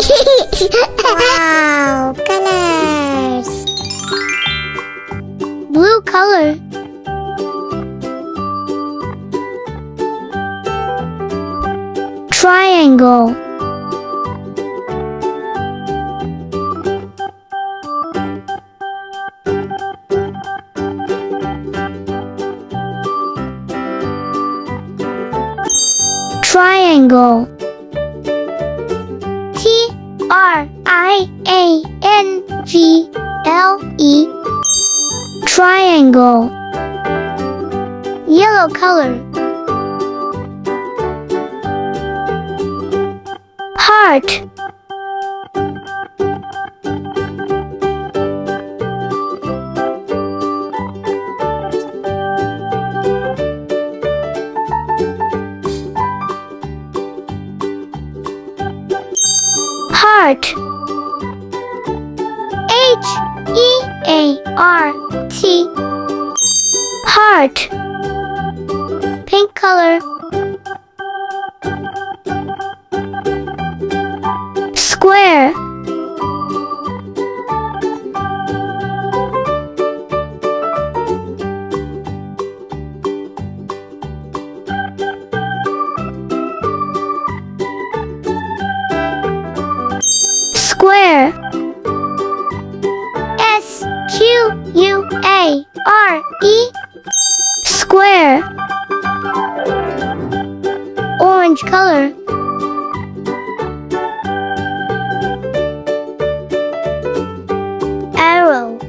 Wow, colors. Blue color. Triangle. Triangle. Triangle. Triangle. Yellow color. Heart. Heart. Heart. Heart. Pink color. Square. Square. Square. Square. Orange color. Arrow.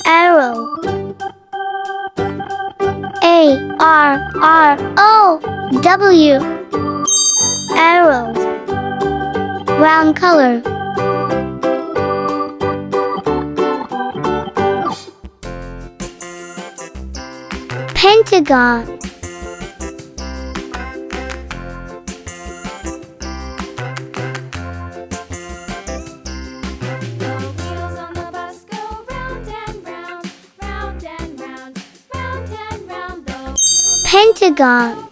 Arrow. Arrow. Arrow. Brown color. Pentagon. Pentagon. Pentagon.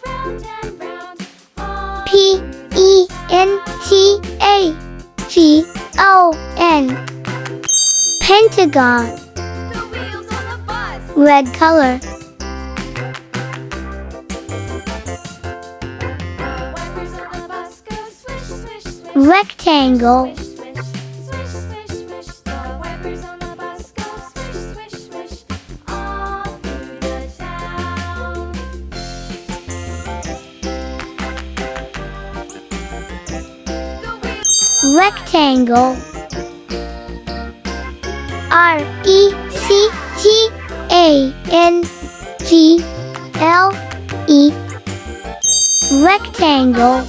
Pentagon. Red color. Rectangle. Rectangle. Rectangle. Rectangle.